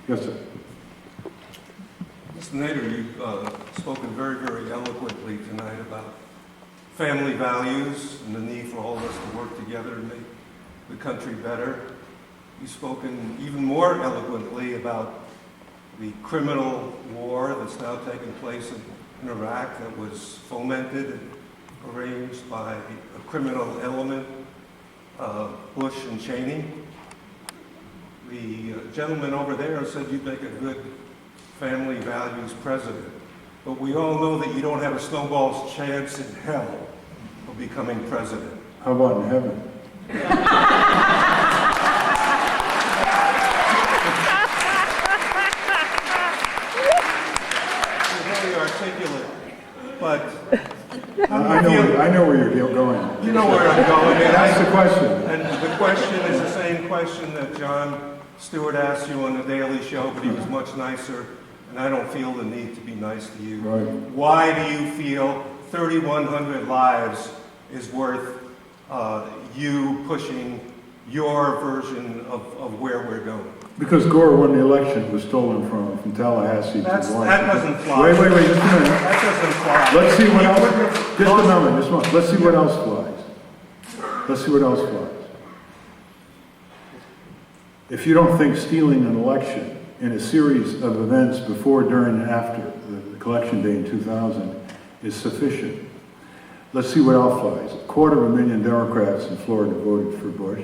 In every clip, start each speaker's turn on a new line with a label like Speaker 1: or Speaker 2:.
Speaker 1: Yes, sir.
Speaker 2: Mr. Nader, you've spoken very, very eloquently tonight about family values and the need for all of us to work together to make the country better. You've spoken even more eloquently about the criminal war that's now taking place in Iraq that was fomented and arranged by a criminal element, Bush and Cheney. The gentleman over there said you'd make a good family values president, but we all know that you don't have a snowball's chance in hell of becoming president.
Speaker 1: How about in heaven?
Speaker 2: You're very articulate, but
Speaker 1: I know where you're going.
Speaker 2: you know where I'm going. And
Speaker 1: That's the question.
Speaker 2: And the question is the same question that Jon Stewart asked you on the Daily Show, but he was much nicer, and I don't feel the need to be nice to you.
Speaker 1: Right.
Speaker 2: Why do you feel 3,100 lives is worth you pushing your version of where we're going?
Speaker 1: Because Gore won the election. It was stolen from Tallahassee to Washington.
Speaker 2: That doesn't fly.
Speaker 1: Wait, just a minute.
Speaker 2: That doesn't fly.
Speaker 1: Let's see what
Speaker 2: You
Speaker 1: else.
Speaker 2: wouldn't have
Speaker 1: Just a
Speaker 2: lost-
Speaker 1: moment. Let's see what else flies. Let's see what else flies. If you don't think stealing an election in a series of events before, during, and after the collection day in 2000 is sufficient, let's see what else flies. 250,000 Democrats in Florida voted for Bush.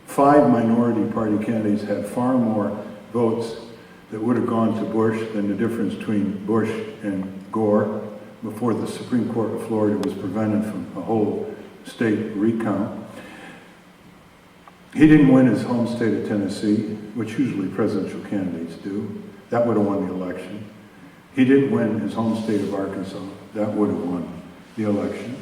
Speaker 1: 5 minority party candidates had far more votes that would have gone to Bush than the difference between Bush and Gore before the Supreme Court of Florida was prevented from a whole state recount. He didn't win his home state of Tennessee, which usually presidential candidates do. That would have won the election. He didn't win his home state of Arkansas. That would have won the election.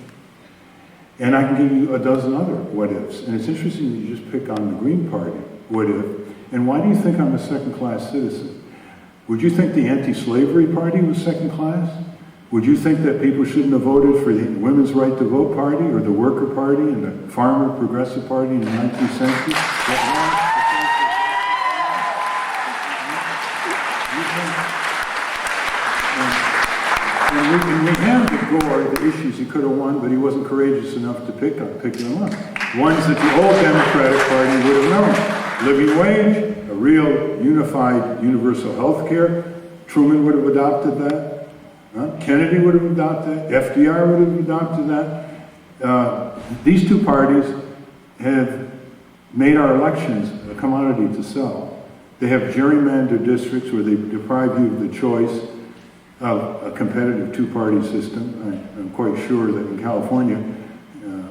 Speaker 1: And I can give you a dozen other what-ifs. And it's interesting that you just pick on the Green Party what-if. And why do you think I'm a second-class citizen? Would you think the anti-slavery party was second-class? Would you think that people shouldn't have voted for the Women's Right to Vote party or the Worker Party and the Farmer Progressive Party in the 19th century? And we handed Gore the issues he could have won, but he wasn't courageous enough to pick them up. Ones that the old Democratic Party would have known. Living wage, a real unified universal health care. Truman would have adopted that. Kennedy would have adopted that. FDR would have adopted that. These two parties have made our elections a commodity to sell. They have gerrymandered districts where they deprive you of the choice of a competitive two-party system. I'm quite sure that in California,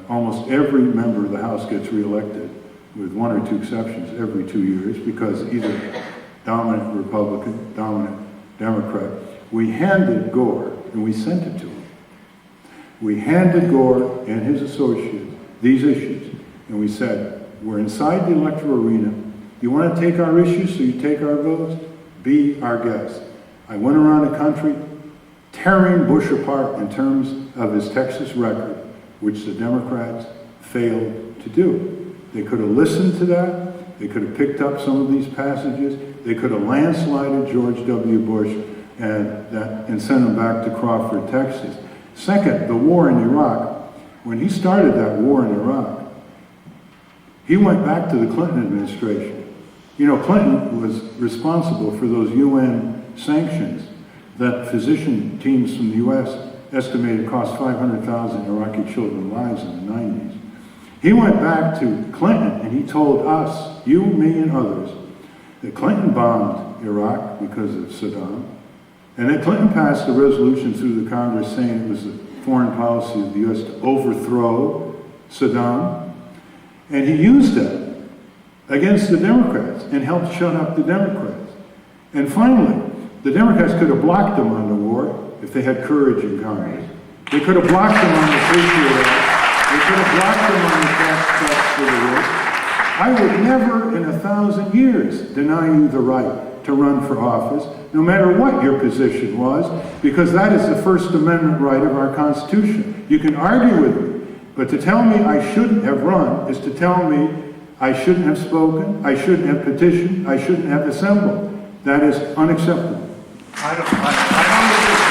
Speaker 1: almost every member of the House gets reelected, with 1 or 2 exceptions, every 2 years, because either dominant Republican, dominant Democrat. We handed Gore, and we sent it to him. We handed Gore and his associates these issues, and we said, we're inside the electoral arena. You want to take our issues so you take our votes? Be our guest. I went around the country tearing Bush apart in terms of his Texas record, which the Democrats failed to do. They could have listened to that. They could have picked up some of these passages. They could have landslided George W. Bush and sent him back to Crawford, Texas. Second, the war in Iraq. When he started that war in Iraq, he went back to the Clinton administration. You know, Clinton was responsible for those UN sanctions that physician teams from the U.S. estimated cost 500,000 Iraqi children lives in the 90s. He went back to Clinton and he told us, you, me, and others, that Clinton bombed Iraq because of Saddam, and that Clinton passed a resolution through the Congress saying it was the foreign policy of the U.S. to overthrow Saddam, and he used that against the Democrats and helped shut up the Democrats. And finally, the Democrats could have blocked them on the war if they had courage in Congress. They could have blocked them on the Patriot Act. They could have blocked them on the tax cuts for the war. I would never in 1,000 years deny you the right to run for office, no matter what your position was, because that is the First Amendment right of our Constitution. You can argue with me, but to tell me I shouldn't have run is to tell me I shouldn't have spoken, I shouldn't have petitioned, I shouldn't have assembled. That is unacceptable.
Speaker 2: I don't